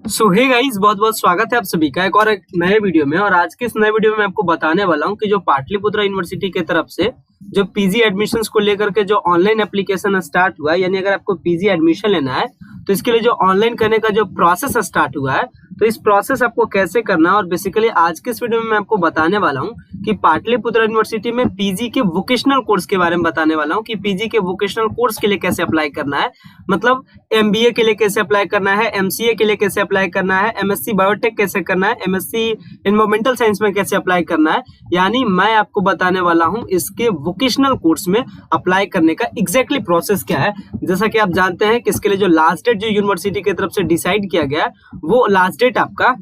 सो hey guys, बहुत बहुत स्वागत है आप सभी का एक नए वीडियो में। और आज के इस नए वीडियो में मैं आपको बताने वाला हूं कि जो पाटलिपुत्र यूनिवर्सिटी की तरफ से जो पीजी एडमिशन्स को लेकर के जो ऑनलाइन एप्लीकेशन स्टार्ट हुआ है, यानी अगर आपको पीजी एडमिशन लेना है तो इसके लिए जो ऑनलाइन करने का जो प्रोसेस स्टार्ट हुआ है, तो इस प्रोसेस आपको कैसे करना है। और बेसिकली आज के इस वीडियो में मैं आपको बताने वाला हूँ कि पाटलिपुत्र यूनिवर्सिटी में पीजी के वोकेशनल कोर्स के बारे में बताने वाला हूँ कि पीजी के वोकेशनल कोर्स के लिए कैसे अप्लाई करना है, मतलब एमबीए के लिए कैसे अप्लाई करना है, एमसीए के लिए कैसे अप्लाई करना है, एमएससी बायोटेक कैसे करना है, एमएससी एनवायरमेंटल साइंस में कैसे अप्लाई करना है। यानी मैं आपको बताने वाला हूं इसके वोकेशनल कोर्स में अप्लाई करने का एग्जैक्टली प्रोसेस क्या है। जैसा कि आप जानते हैं कि इसके लिए जो लास्ट डेट जो यूनिवर्सिटी की तरफ से डिसाइड किया गया है, वो लास्ट डेट आपका,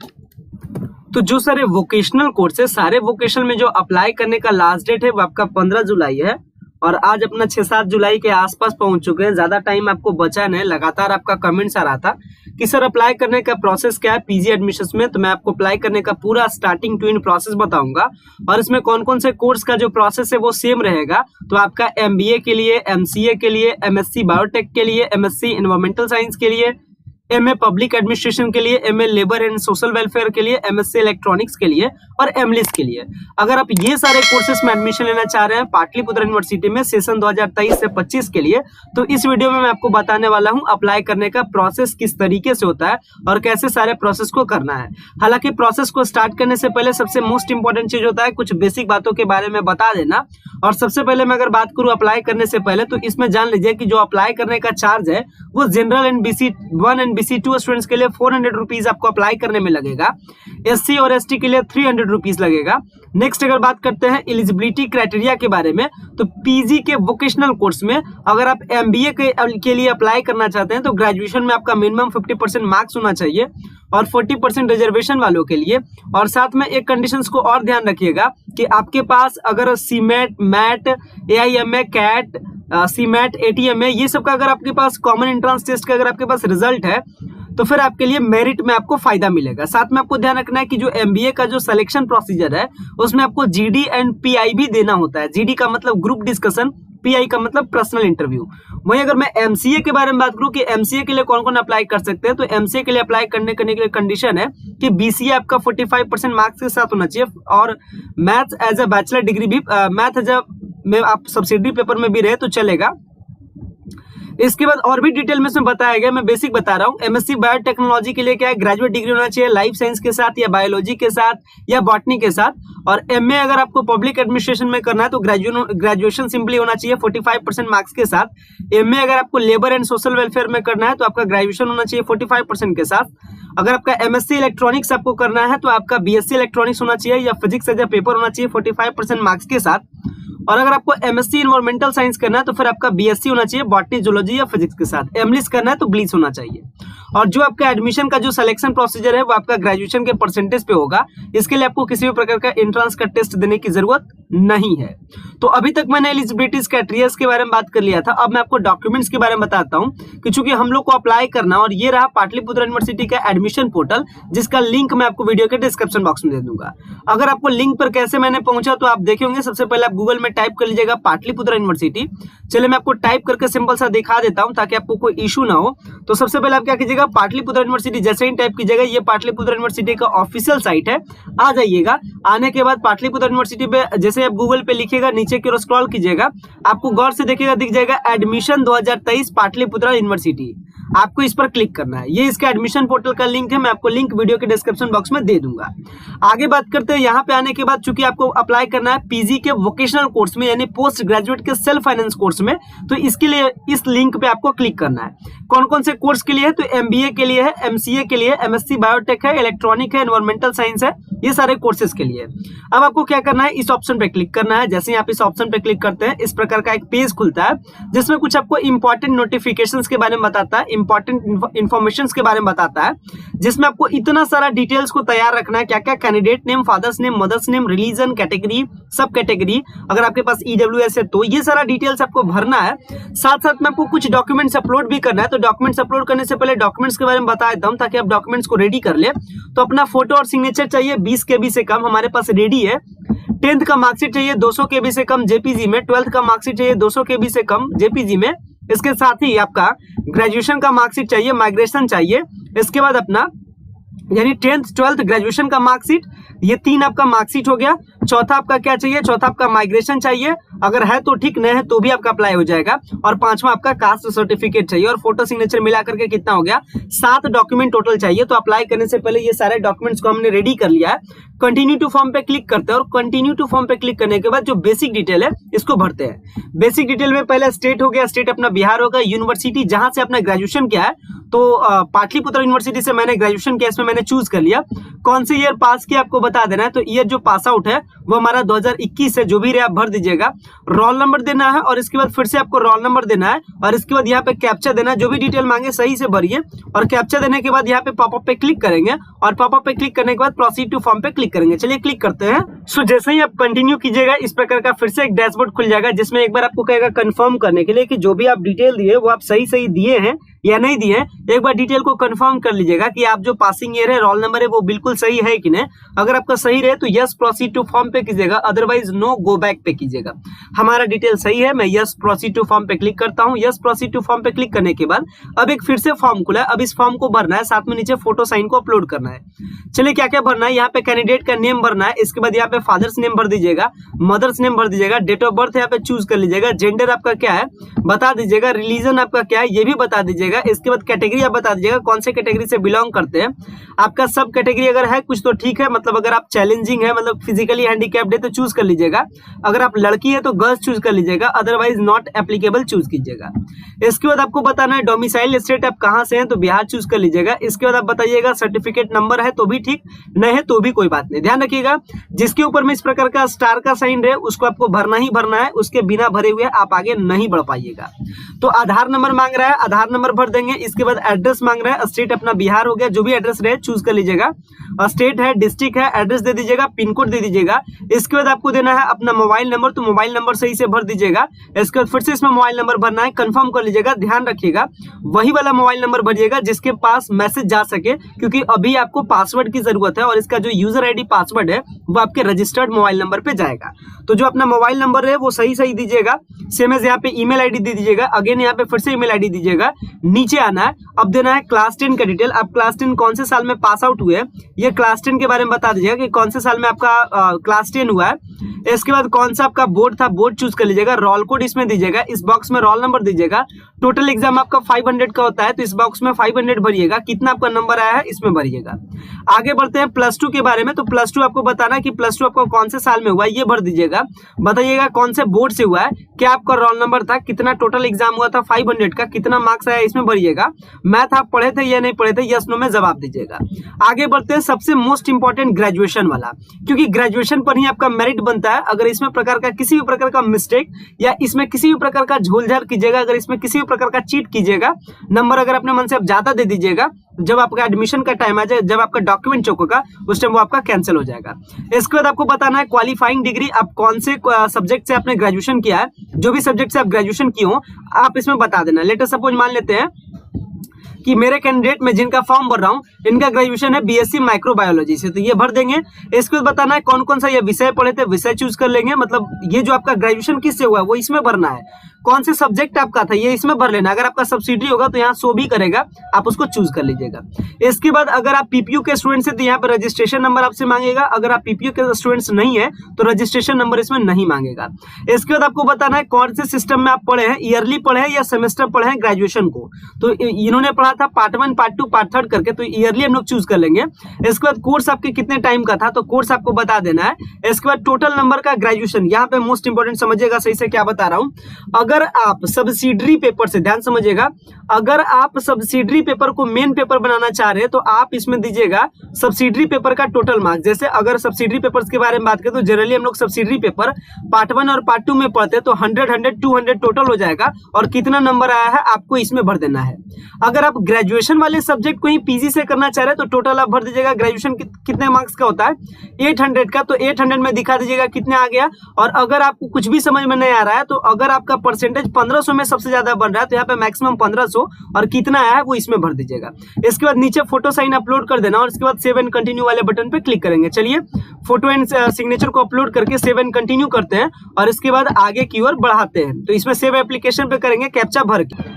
तो जो सारे वोकेशनल कोर्स है, सारे वोकेशनल में जो अप्लाई करने का लास्ट डेट है वो आपका 15 जुलाई है। और आज अपना 6-7 जुलाई के आसपास पहुंच चुके हैं, ज्यादा टाइम आपको बचा नहीं। लगातार आपका कमेंट्स आ रहा था कि सर अप्लाई करने का प्रोसेस क्या है पीजी एडमिशंस में, तो मैं आपको अप्लाई करने का पूरा स्टार्टिंग टू एंड प्रोसेस बताऊंगा। और इसमें कौन कौन से कोर्स का जो प्रोसेस है वो सेम रहेगा। तो आपका एमबीए के लिए, एमसीए के लिए, एमएससी बायोटेक के लिए, एमएससी एनवायरमेंटल साइंस के लिए, एमए पब्लिक एडमिनिस्ट्रेशन के लिए, MA labour and social welfare के लिए, एमएससी इलेक्ट्रॉनिक्स के लिए और एमलिस के लिए, अगर आप ये सारे कोर्सेज में एडमिशन लेना चाह रहे हैं पाटलिपुत्र यूनिवर्सिटी में सेशन 2023 से 25 के लिए, तो इस वीडियो में मैं आपको बताने वाला हूं अप्लाई करने का प्रोसेस किस तरीके से होता है और कैसे सारे प्रोसेस को करना है। हालांकि प्रोसेस को स्टार्ट करने से पहले सबसे मोस्ट इंपॉर्टेंट चीज होता है कुछ बेसिक बातों के बारे में बता देना। और सबसे पहले मैं अगर बात करूं अप्लाई करने से पहले, तो इसमें जान लीजिए कि जो अप्लाई करने का चार्ज है वो general and BC1 and BC2 students के लिए 400 रुपीज आपको अप्लाई करने में लगेगा। एससी और एसटी के लिए 300 रुपीज लगेगा। नेक्स्ट अगर बात करते हैं एलिजिबिलिटी क्राइटेरिया के बारे में, तो पीजी के वोकेशनल कोर्स में अगर आप एमबीए के लिए अप्लाई करना चाहते हैं तो ग्रेजुएशन में आपका मिनिमम 50% मार्क्स होना चाहिए और 40% रिजर्वेशन वालों के लिए। और साथ में एक कंडीशंस को और ध्यान रखिएगा कि आपके पास अगर cement, mat, एआईएमए, cat, cement, A T M A, ये सब का अगर आपके पास कॉमन एंट्रेंस टेस्ट का अगर आपके पास रिजल्ट है तो फिर आपके लिए मेरिट में आपको फायदा मिलेगा। साथ में आपको ध्यान रखना है कि जो एमबीए का जो सिलेक्शन प्रोसीजर है उसमें आपको जीडी एंड पीआई भी देना होता है। जीडी का मतलब ग्रुप डिस्कशन, पीआई का मतलब पर्सनल इंटरव्यू। वहीं अगर मैं एमसीए के बारे में बात करूं कि एमसीए के लिए कौन कौन अप्लाई कर सकते हैं, तो एमसीए के लिए अप्लाई करने के लिए कंडीशन है कि बीसीए आपका 45% मार्क्स के साथ होना चाहिए और math as a bachelor degree भी, मैथ एज अ में आप सब्सिडी पेपर में भी रहे तो चलेगा। इसके बाद और भी डिटेल में इसमें बताया गया, मैं बेसिक बता रहा हूँ। एमएससी बायोटेक्नोलॉजी के लिए क्या है, ग्रेजुएट डिग्री होना चाहिए लाइफ साइंस के साथ या बायोलॉजी के साथ या बॉटनी के साथ। और एमए अगर आपको पब्लिक एडमिनिस्ट्रेशन में करना है तो ग्रेजुएशन सिंपली होना चाहिए 45% मार्क्स के साथ। एमए अगर आपको लेबर एंड सोशल वेलफेयर में करना है तो आपका ग्रेजुएशन होना चाहिए 45% के साथ। अगर आपका एमएससी इलेक्ट्रॉनिक्स आपको करना है तो आपका बीएससी इलेक्ट्रॉनिक्स होना चाहिए या फिजिक्स एज अ पेपर होना चाहिए 45% मार्क्स के साथ। और अगर आपको एमएससी एनवायरमेंटल साइंस करना है तो फिर आपका बीएससी होना चाहिए बॉटनी, जूलॉजी या फिजिक्स के साथ। एमलिस करना है तो ब्लीच होना चाहिए। और जो आपका एडमिशन का जो सिलेक्शन प्रोसीजर है वो आपका ग्रेजुएशन के परसेंटेज पे होगा। इसके लिए आपको किसी भी प्रकार का एंट्रेंस का टेस्ट देने की जरूरत नहीं है। तो अभी तक मैंने एलिजिबिलिटी क्राइटेरिया के बारे में बात कर लिया था। अब मैं आपको डॉक्यूमेंट्स के बारे में बताता हूँ कि चूंकि हम लोग को अप्लाई करना, और ये रहा पाटलिपुत्र यूनिवर्सिटी का एडमिशन पोर्टल जिसका लिंक मैं आपको वीडियो के डिस्क्रिप्शन बॉक्स में दे दूंगा। अगर आपको लिंक पर कैसे मैंने पहुंचा तो आप देखे होंगे, सबसे पहले आप गूगल में टाइप कर लीजिएगा पाटलिपुत्र यूनिवर्सिटी। चलिए मैं आपको टाइप करके सिंपल सा दिखा देता हूं ताकि आपको कोई इशू ना हो। तो सबसे पहले आप क्या कीजिएगा, पाटलिपुत्र यूनिवर्सिटी जैसे ही टाइप कीजिएगा, ये पाटलिपुत्र यूनिवर्सिटी का ऑफिशियल साइट है, आ जाइएगा। आने के बाद पाटलिपुत्र यूनिवर्सिटी पे जैसे आप गूगल पे लिखिएगा, नीचे की ओर स्क्रॉल कीजिएगा, आपको गौर से देखिएगा, दिख जाएगा एडमिशन 2023 पाटलिपुत्र यूनिवर्सिटी। आपको इस पर क्लिक करना है। ये इसका एडमिशन पोर्टल का लिंक है, मैं आपको लिंक वीडियो के डिस्क्रिप्शन बॉक्स में दे दूंगा। आगे बात करते हैं, यहाँ पे आने के बाद चूंकि आपको अप्लाई करना है पीजी के वोकेशनल कोर्स में यानी पोस्ट ग्रेजुएट के सेल्फ फाइनेंस कोर्स में, तो इसके लिए इस लिंक पे आपको क्लिक करना है। कौन कौन से कोर्स के लिए है, तो एमबीए के लिए है, एमसीए के लिए, एमएससी बायोटेक है, इलेक्ट्रॉनिक है, एनवायरमेंटल साइंस है, ये सारे कोर्सेज के लिए। अब आपको क्या करना है, इस ऑप्शन पे क्लिक करना है। जैसे ही आप इस ऑप्शन पे क्लिक करते हैं इस प्रकार का एक पेज खुलता है जिसमें कुछ आपको इंपॉर्टेंट नोटिफिकेशंस के बारे में बताता है, इंपॉर्टेंट इंफॉर्मेशन के बारे में बताता है, जिसमें आपको इतना सारा डिटेल्स को तैयार रखना है, क्या क्या candidate name, father's name, mother's name, religion, category, sub category, अगर आपके पास ईडब्ल्यूएस है तो ये सारा डिटेल्स आपको भरना है। साथ साथ में आपको कुछ डॉक्यूमेंट्स अपलोड भी करना है। तो डॉक्यूमेंट्स अपलोड करने से पहले डॉक्यूमेंट्स के बारे में बता देता हूं ताकि आप डॉक्यूमेंट्स को रेडी कर ले। तो अपना फोटो और सिग्नेचर चाहिए 20 KB से कम, हमारे पास रेडी है। 10th का मार्कशीट चाहिए 200 KB से कम जेपीजी में। 12th का मार्कशीट चाहिए 200 KB से कम जेपीजी में। इसके साथ ही आपका ग्रेजुएशन का मार्कशीट चाहिए, माइग्रेशन चाहिए। इसके बाद अपना यानी 10th 12th ग्रेजुएशन का मार्कशीट, ये 3 आपका मार्कशीट हो गया। चौथा आपका क्या चाहिए, चौथा आपका माइग्रेशन चाहिए, अगर है तो ठीक, नहीं है तो भी आपका अप्लाई हो जाएगा। और पांचवा आपका कास्ट सर्टिफिकेट चाहिए और फोटो सिग्नेचर मिला करके कितना हो गया, 7 डॉक्यूमेंट टोटल चाहिए। तो अप्लाई करने से पहले ये सारे डॉक्यूमेंट्स को हमने रेडी कर लिया है। कंटिन्यू टू फॉर्म पे क्लिक करते हैं और कंटिन्यू टू फॉर्म पे क्लिक करने के बाद जो बेसिक डिटेल है इसको भरते हैं। बेसिक डिटेल में पहले स्टेट हो गया, स्टेट अपना बिहार होगा। यूनिवर्सिटी जहां से अपना ग्रेजुएशन किया है, तो पाटलिपुत्र यूनिवर्सिटी से मैंने ग्रेजुएशन किया, इसमें मैंने चूज कर लिया। कौन से ईयर पास किया आपको बता देना है, तो ईयर जो पास आउट है वो हमारा 2021 है, जो भी रहे आप भर दीजिएगा। रोल नंबर देना है और इसके बाद फिर से आपको रोल नंबर देना है और इसके बाद यहाँ पे कैप्चा देना है। जो भी डिटेल मांगे सही से भरिए और कैप्चा देने के बाद यहाँ पे पॉपअप पे क्लिक करेंगे और पॉपअप पे क्लिक करने के बाद प्रोसीड टू फॉर्म पे क्लिक करेंगे। चलिए क्लिक करते हैं। सो जैसे ही आप कंटिन्यू कीजिएगा, इस प्रकार का फिर से एक डैशबोर्ड खुल जाएगा, जिसमें एक बार आपको कहेगा कंफर्म करने के लिए कि जो भी आप डिटेल दिए वो आप सही सही दिए हैं या नहीं दिए हैं। एक बार डिटेल को कंफर्म कर लीजिएगा कि आप जो पासिंग ईयर है, रोल नंबर है, वो बिल्कुल सही है कि नहीं। अगर आपका सही रहे तो यस प्रोसीड टू फॉर्म पे कीजिएगा, अदरवाइज नो गो बैक पे कीजिएगा। हमारा डिटेल सही है, मैं यस प्रोसीड टू फॉर्म पे क्लिक करता हूं। यस प्रोसीड टू फॉर्म पे क्लिक करने के बाद अब एक फिर से फॉर्म खुला है। अब इस फॉर्म को भरना है, साथ में नीचे फोटो साइन को अपलोड करना है। चलिए क्या क्या भरना है, यहाँ पे कैंडिडेट का नेम भरना है, इसके बाद यहाँ पे फादर्स नेम भर दीजिएगा, मदर्स नेम भर दीजिएगा, डेट ऑफ बर्थ यहाँ पे चूज कर लीजिएगा, जेंडर आपका क्या है बता दीजिएगा, रिलीजन आपका क्या है ये भी बता दीजिएगा। इसके बाद कैटेगरी आप बता दीजिएगा कौन से कैटेगरी से बिलोंग करते हैं। आपका सब कैटेगरी अगर है कुछ तो ठीक है, मतलब अगर आप चैलेंजिंग है, मतलब फिजिकली हैंडीकैप्ड है तो चूज कर लीजिएगा। अगर आप लड़की है तो गर्ल्स चूज कर लीजिएगा, अदरवाइज नॉट एप्लीकेबल चूज कीजिएगा। इसके बाद आपको बताना है डोमिसाइल स्टेट आप कहां से हैं, तो बिहार चूज कर लीजिएगा। इसके बाद आप बताइएगा सर्टिफिकेट नंबर है तो भी ठीक, नहीं है तो भी कोई बात नहीं। ध्यान रखिएगा जिसके ऊपर में इस प्रकार का स्टार का साइन रहे उसको आपको भरना ही भरना है, उसके बिना भरे हुए आप आगे नहीं बढ़ पाइएगा। तो आधार नंबर मांग रहा है, आधार नंबर भर देंगे। इसके बाद एड्रेस मांग रहा है, स्टेट अपना बिहार हो गया, जो भी एड्रेस रहे चूज कर लीजिएगा। स्टेट है, डिस्ट्रिक्ट है, एड्रेस दे दीजिएगा, पिन कोड दे दीजिएगा। इसके बाद आपको देना है अपना मोबाइल नंबर, तो मोबाइल नंबर सही से भर दीजिएगा। इसके बाद फिर से इसमें मोबाइल नंबर भरना है, कंफर्म कर लीजिएगा। ध्यान रखिएगा वही वाला मोबाइल नंबर भरिएगा जिसके पास मैसेज जा सके, क्योंकि अभी आपको पासवर्ड की जरूरत है और इसका जो यूजर आईडी पासवर्ड है वो आपके रजिस्टर्ड मोबाइल नंबर पे जाएगा। तो जो अपना मोबाइल नंबर है वो सही सही दीजिएगा। सेम एज यहाँ पे ईमेल आईडी दे दीजिएगा, अगेन यहाँ पे फिर से ईमेल आईडी दीजिएगा। नीचे आना है, अब देना है क्लास 10 का डिटेल। आप क्लास 10 कौन से साल में पास आउट हुए, ये क्लास 10 के बारे में बता दीजिएगा कि कौन से साल में आपका क्लास 10 हुआ है। इसके बाद कौन सा आपका बोर्ड था, बोर्ड चूज कर लीजिएगा। रोल कोड इसमें दीजिएगा, इस बॉक्स में रोल नंबर दीजिएगा। टोटल एग्जाम आपका 500 का होता है, तो इस बॉक्स में 500 भरिएगा। कितना आपका नंबर आया है इसमें भरिएगा। आगे बढ़ते हैं +2 के बारे में। तो +2 आपको बताना है कि +2 आपको कौन से साल में हुआ है, ये भर दीजिएगा। बताइएगा कौन से बोर्ड से हुआ है, क्या आपका रोल नंबर था, कितना टोटल एग्जाम हुआ था 500 का, कितना मार्क्स आया इसमें भरिएगा। मैथ आप पढ़े थे या नहीं पढ़े थे, यस नो में जवाब दीजिएगा। आगे बढ़ते हैं सबसे मोस्ट इंपॉर्टेंट ग्रेजुएशन वाला, क्योंकि ग्रेजुएशन पर ही आपका मेरिट बनता है। अगर इसमें प्रकार का किसी भी प्रकार का मिस्टेक या इसमें किसी भी प्रकार का झोलझाल कीजिएगा, अगर इसमें किसी भी प्रकार का चीट कीजिएगा, नंबर अगर अपने मन से आप ज्यादा दे दीजिएगा, जब आपका एडमिशन का टाइम आ जाए, जब आपका डॉक्यूमेंट चेक होगा उस टाइम वो आपका कैंसिल हो जाएगा। इसके बाद आपको बताना है क्वालिफाइंग डिग्री, आप कौन से सब्जेक्ट से आपने ग्रेजुएशन किया है। जो भी सब्जेक्ट से आप ग्रेजुएशन किए हो आप इसमें बता देना। लेट अस सपोज मान लेते हैं कि मेरे कैंडिडेट में जिनका फॉर्म भर रहा हूं इनका ग्रेजुएशन है बीएससी माइक्रोबायोलॉजी से, तो ये भर देंगे। इसके बाद बताना है कौन कौन सा ये विषय पढ़े थे, विषय चूज कर लेंगे। मतलब ये जो आपका ग्रेजुएशन किससे हुआ है वो इसमें भरना है। कौन से सब्जेक्ट आपका था ये इसमें भर लेना। अगर आपका सब्सिडी होगा तो यहाँ शो भी करेगा, आप उसको चूज कर लीजिएगा। इसके बाद अगर आप पीपीयू के स्टूडेंट से तो यहाँ पर रजिस्ट्रेशन नंबर आपसे मांगेगा। अगर आप पीपीयू के स्टूडेंट्स नहीं है तो रजिस्ट्रेशन नंबर इसमें नहीं मांगेगा। इसके बाद आपको बताना है कौन से सिस्टम में आप पढ़े हैं, ईयरली पढ़े हैं या सेमेस्टर पढ़े हैं ग्रेजुएशन को। तो इन्होंने पढ़ा था पार्ट 1 पार्ट 2 पार्ट 3 करके, तो ईयरली हम लोग चूज कर लेंगे। इसके बाद कोर्स आपके कितने टाइम का था, तो कोर्स आपको बता देना है। इसके बाद टोटल नंबर का ग्रेजुएशन, यहाँ पे मोस्ट इंपोर्टेंट समझिएगा सही से क्या बता रहा हूँ। अगर आप सब्सिडरी पेपर से, ध्यान समझिएगा, अगर आप सब्सिडरी पेपर को मेन पेपर बनाना चाह रहे हैं तो आप इसमें दीजिएगा सब्सिडरी पेपर का टोटल मार्क्स। जैसे अगर सब्सिडरी पेपर्स के बारे में बात करें तो जनरली हम लोग सब्सिडरी पेपर पार्ट 1 और पार्ट 2 में पढ़ते हैं, तो 100 200 टोटल हो जाएगा और कितना नंबर आया है आपको इसमें भर देना है। अगर आप ग्रेजुएशन वाले सब्जेक्ट को ही पीजी से करना चाह रहे हैं तो टोटल आप भर दीजिएगा। ग्रेजुएशन कितने मार्क्स का होता है 800 का, तो 800 में दिखा दीजिएगा कितने आ गया। और अगर आपको कुछ भी समझ में नहीं आ रहा है तो अगर आपका परसेंटेज 1500 में सबसे ज्यादा बन रहा है तो यहाँ पे मैक्सिमम 1500 और कितना आया है वो इसमें भर दीजिएगा। इसके बाद नीचे फोटो साइन अपलोड कर देना और इसके बाद सेव एंड कंटिन्यू वाले बटन पे क्लिक करेंगे। चलिए फोटो एंड सिग्नेचर को अपलोड करके सेव एंड कंटिन्यू करते हैं और इसके बाद आगे की ओर बढ़ाते हैं। तो इसमें सेव एप्लीकेशन पे करेंगे कैप्चा भर के।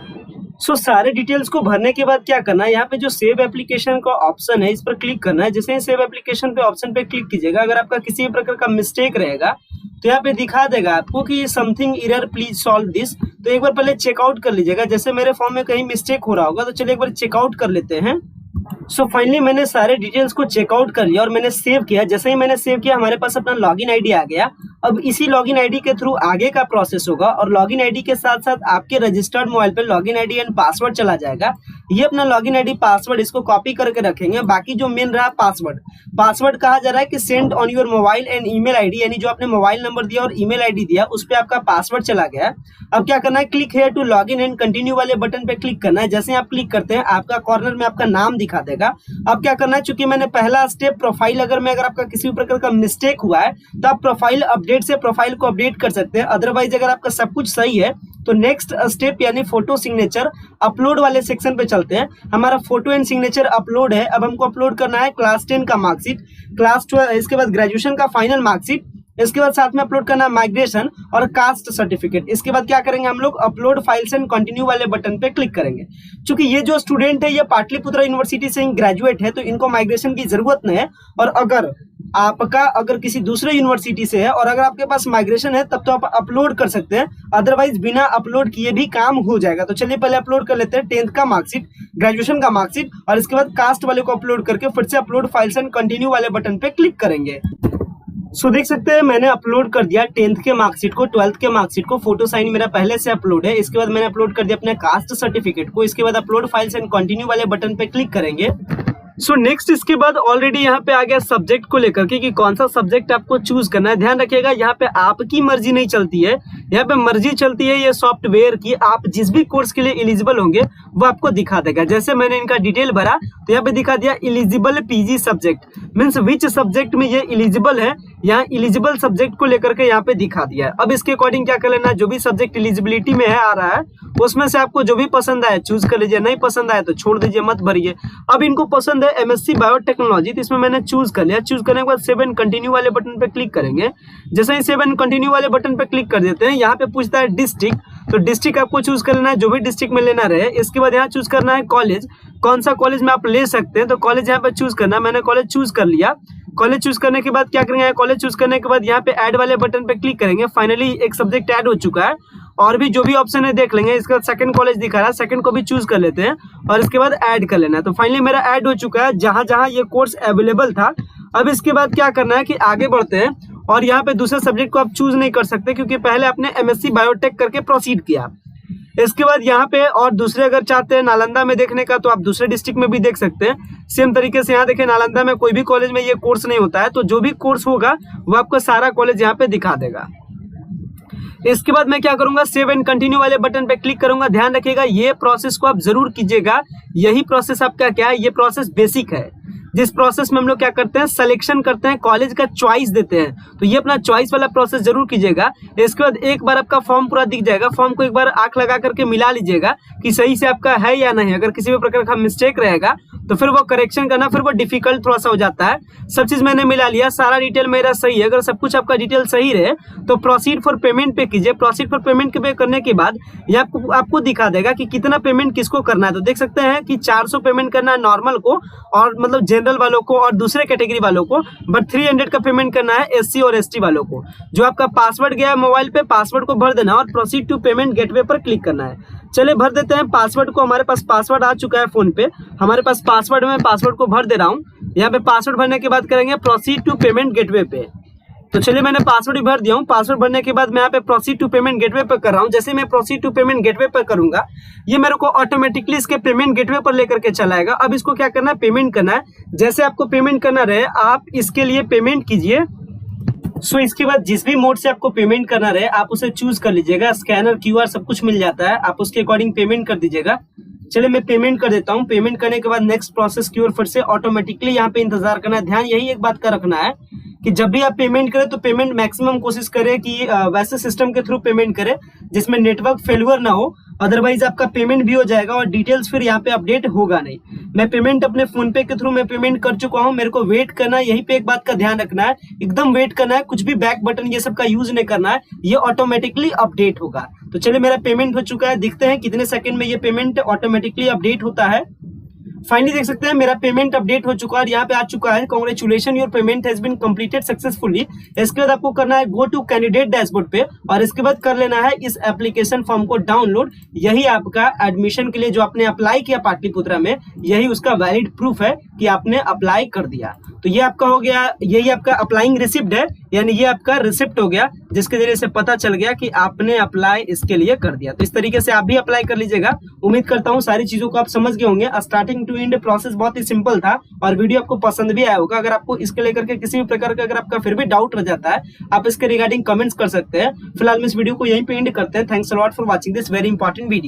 सारे डिटेल्स को भरने के बाद क्या करना है, यहाँ पे जो सेव एप्लीकेशन का ऑप्शन है इस पर क्लिक करना है। जैसे ही सेव एप्लीकेशन पे ऑप्शन पे क्लिक कीजिएगा, अगर आपका किसी भी प्रकार का मिस्टेक रहेगा तो यहाँ पे दिखा देगा आपको कि something error please solve this. तो एक बार पहले चेकआउट कर लीजिएगा, जैसे मेरे फॉर्म में कहीं मिस्टेक हो रहा होगा तो चलिए एक बार चेकआउट कर लेते हैं। फाइनली मैंने सारे डिटेल्स को चेकआउट कर लिया और मैंने सेव किया। जैसे ही मैंने सेव किया हमारे पास अपना लॉगिन आईडी आ गया। अब इसी लॉगिन आईडी के थ्रू आगे का प्रोसेस होगा और लॉगिन आईडी के साथ साथ आपके रजिस्टर्ड मोबाइल पे लॉगिन आईडी एंड पासवर्ड चला जाएगा। ये अपना लॉगिन आईडी पासवर्ड इसको कॉपी करके रखेंगे। बाकी जो मेन रहा पासवर्ड कहा जा रहा है कि send on your mobile and email ID, यानी जो आपने मोबाइल नंबर दिया और ईमेल आईडी दिया उस पर आपका पासवर्ड चला गया। अब क्या करना है, click here to login and continue वाले बटन पे क्लिक करना है। जैसे आप क्लिक करते हैं आपका कॉर्नर में आपका नाम दिखा देगा। अब क्या करना है, चूंकि मैंने पहला स्टेप प्रोफाइल अगर आपका किसी भी प्रकार का मिस्टेक हुआ है तो आप प्रोफाइल अपडेट से प्रोफाइल को अपडेट कर सकते हैं। अदरवाइज अगर आपका सब कुछ सही है तो नेक्स्ट स्टेप यानी फोटो सिग्नेचर अपलोड वाले सेक्शन पे चलते हैं। हमारा फोटो एंड सिग्नेचर अपलोड है। अब हमको अपलोड करना है क्लास 10 का मार्कशीट, क्लास 12, इसके बाद ग्रेजुएशन का फाइनल मार्कशीट, इसके बाद साथ में अपलोड करना है माइग्रेशन और कास्ट सर्टिफिकेट। इसके बाद क्या करेंगे हम लोग, अपलोड फाइल्स एंड कंटिन्यू वाले बटन पे क्लिक करेंगे। क्योंकि ये जो स्टूडेंट है ये पाटलिपुत्रा यूनिवर्सिटी से ग्रेजुएट है तो इनको माइग्रेशन की जरूरत नहीं है। और अगर किसी दूसरे यूनिवर्सिटी से है और अगर आपके पास माइग्रेशन है तब तो आप अपलोड कर सकते हैं, अदरवाइज बिना अपलोड किए भी काम हो जाएगा। तो चलिए पहले अपलोड कर लेते हैं 10th का मार्कशीट, ग्रेजुएशन का मार्कशीट और इसके बाद कास्ट वाले को अपलोड करके फिर से अपलोड फाइल्स एंड कंटिन्यू वाले बटन पे क्लिक करेंगे। देख सकते हैं मैंने अपलोड कर दिया 10th के मार्कशीट को, 12th के मार्कशीट को। फोटो साइन मेरा पहले से अपलोड है। इसके बाद मैंने अपलोड कर दिया अपने कास्ट सर्टिफिकेट को। इसके बाद अपलोड फाइल्स एंड कंटिन्यू वाले बटन पे क्लिक करेंगे। नेक्स्ट इसके बाद ऑलरेडी यहाँ पे आ गया सब्जेक्ट को लेकर के कि कौन सा सब्जेक्ट आपको चूज करना है। ध्यान रखिएगा यहाँ पे आपकी मर्जी नहीं चलती है, यहाँ पे मर्जी चलती है ये सॉफ्टवेयर की। आप जिस भी कोर्स के लिए एलिजिबल होंगे वो आपको दिखा देगा। जैसे मैंने इनका डिटेल भरा तो यहाँ पे दिखा दिया eligible PG subject, means which subject में ये एलिजिबल है। यहाँ एलिजिबल सब्जेक्ट को लेकर के यहाँ पे दिखा दिया है। अब इसके अकॉर्डिंग क्या कर लेना है, जो भी सब्जेक्ट एलिजिबिलिटी में है आ रहा है उसमें से आपको जो भी पसंद आए चूज कर लीजिए, नहीं पसंद आए तो छोड़ दीजिए, मत भरिए। अब इनको पसंद है एमएससी बायोटेक्नोलॉजी तो इसमें मैंने चूज कर लिया। चूज करने के बाद सेव एंड कंटिन्यू वाले बटन पे क्लिक करेंगे। जैसे ही सेव एंड कंटिन्यू वाले बटन पे क्लिक कर देते हैं यहाँ पे पूछता है डिस्ट्रिक्ट, तो डिस्ट्रिक्ट आपको चूज कर लेना है, जो भी डिस्ट्रिक्ट में लेना रहे। इसके बाद यहाँ चूज करना है कॉलेज, कौन सा कॉलेज में आप ले सकते हैं तो कॉलेज यहाँ पे चूज करना है। मैंने कॉलेज चूज कर लिया। कॉलेज चूज करने के बाद क्या करेंगे, कॉलेज चूज करने के बाद यहाँ पे ऐड वाले बटन पे क्लिक करेंगे। फाइनली एक सब्जेक्ट ऐड हो चुका है और भी जो भी ऑप्शन है देख लेंगे। इसके बाद सेकंड कॉलेज दिखा रहा है, सेकंड को भी चूज कर लेते हैं और इसके बाद ऐड कर लेना है। तो फाइनली मेरा ऐड हो चुका है जहां जहां ये कोर्स अवेलेबल था। अब इसके बाद क्या करना है कि आगे बढ़ते हैं और यहाँ पे दूसरे सब्जेक्ट को आप चूज नहीं कर सकते क्योंकि पहले आपने एमएससी बायोटेक करके प्रोसीड किया। इसके बाद यहाँ पे और दूसरे अगर चाहते हैं नालंदा में देखने का तो आप दूसरे डिस्ट्रिक्ट में भी देख सकते हैं। सेम तरीके से यहाँ देखें नालंदा में कोई भी कॉलेज में ये कोर्स नहीं होता है, तो जो भी कोर्स होगा वो आपको सारा कॉलेज यहाँ पे दिखा देगा। इसके बाद मैं क्या करूंगा, सेव एंड कंटिन्यू वाले बटन पे क्लिक करूंगा। ध्यान रखिएगा ये प्रोसेस को आप जरूर कीजिएगा। यही प्रोसेस आपका क्या है, ये प्रोसेस बेसिक है। जिस प्रोसेस में हम लोग क्या करते हैं, सिलेक्शन करते हैं, कॉलेज का चॉइस देते हैं, तो ये अपना चॉइस वाला प्रोसेस जरूर कीजिएगा। इसके बाद एक बार आपका फॉर्म पूरा दिख जाएगा, फॉर्म को एक बार आंख लगा करके मिला लीजिएगा कि सही से आपका है या नहीं। अगर किसी भी प्रकार का मिस्टेक रहेगा तो फिर वो करेक्शन करना फिर वो डिफिकल्ट थोड़ा सा हो जाता है। सब चीज मैंने मिला लिया, सारा डिटेल मेरा सही है। अगर सब कुछ आपका डिटेल सही रहे तो प्रोसीड फॉर पेमेंट पे कीजिए। प्रोसीड फॉर पेमेंट पे करने के बाद ये आपको दिखा देगा कि कितना पेमेंट किसको करना है। तो देख सकते हैं कि 400 पेमेंट करना है नॉर्मल को और मतलब जनरल वालों को और दूसरे कैटेगरी वालों को, बट 300 का पेमेंट करना है एससी और एसटी वालों को। जो आपका पासवर्ड गया है मोबाइल पे, पासवर्ड को भर देना और प्रोसीड टू पेमेंट गेटवे पर क्लिक करना है। चलिए भर देते हैं पासवर्ड को। हमारे पास पासवर्ड आ चुका है फोन पे, हमारे पास पासवर्ड में पासवर्ड को भर दे रहा हूँ। यहाँ पे पासवर्ड भरने के बाद करेंगे प्रोसीड टू पेमेंट गेटवे पे। तो चलिए मैंने पासवर्ड भी भर दिया हूँ। पासवर्ड भरने के बाद मैं यहाँ पे प्रोसीड टू पेमेंट गेटवे पर कर रहा हूँ। जैसे मैं प्रोसीड टू पेमेंट गेटवे पर करूंगा ये मेरे को ऑटोमेटिकली इसके पेमेंट गेटवे पर लेकर के चलाएगा। अब इसको क्या करना है, पेमेंट करना है। जैसे आपको पेमेंट करना रहे आप इसके लिए पेमेंट कीजिए। इसके बाद जिस भी मोड से आपको पेमेंट करना रहे आप उसे चूज कर लीजिएगा। स्कैनर, क्यूआर सब कुछ मिल जाता है, आप उसके अकॉर्डिंग पेमेंट कर दीजिएगा। चलिए मैं पेमेंट कर देता हूँ। पेमेंट करने के बाद नेक्स्ट प्रोसेस की ओर फिर से ऑटोमेटिकली यहाँ पे इंतजार करना है। ध्यान यही एक बात का रखना है कि जब भी आप पेमेंट करें तो पेमेंट मैक्सिमम कोशिश करें कि वैसे सिस्टम के थ्रू पेमेंट करें जिसमें नेटवर्क फेलियर ना हो, अदरवाइज आपका पेमेंट भी हो जाएगा और डिटेल्स फिर यहाँ पे अपडेट होगा नहीं। मैं पेमेंट अपने फोन पे के थ्रू मैं पेमेंट कर चुका हूँ। मेरे को वेट करना है, यहीं पे एक बात का ध्यान रखना है, एकदम वेट करना है। कुछ भी बैक बटन ये सब का यूज नहीं करना है, ये ऑटोमेटिकली अपडेट होगा। तो चलिए मेरा पेमेंट हो चुका है, दिखते हैं कितने सेकंड में ये पेमेंट ऑटोमेटिकली अपडेट होता है। फाइनली देख सकते हैं मेरा पेमेंट अपडेट हो चुका है और यहाँ पे आ चुका है congratulation your payment has been completed successfully. इसके बाद आपको करना है गो टू कैंडिडेट डैशबोर्ड पे और इसके बाद कर लेना है इस एप्लीकेशन फॉर्म को डाउनलोड। यही आपका एडमिशन के लिए जो आपने अप्लाई किया पाटलिपुत्रा में, यही उसका वैलिड प्रूफ है कि आपने अप्लाई कर दिया। तो ये आपका हो गया, यही आपका अप्लाइंग रिसिप्ट है, यानी ये आपका रिसिप्ट हो गया जिसके जरिए से पता चल गया कि आपने अप्लाई इसके लिए कर दिया। तो इस तरीके से आप भी अप्लाई कर लीजिएगा। उम्मीद करता हूँ सारी चीजों को आप समझ गए होंगे। स्टार्टिंग टू एंड प्रोसेस बहुत ही सिंपल था और वीडियो आपको पसंद भी आया होगा। अगर आपको इसके लेकर के किसी भी प्रकार का अगर आपका फिर भी डाउट रह जाता है, आप इसके रिगार्डिंग कमेंट्स कर सकते हैं। फिलहाल मैं इस वीडियो को यहीं पे एंड करते हैं। Thanks a lot for watching this very important video.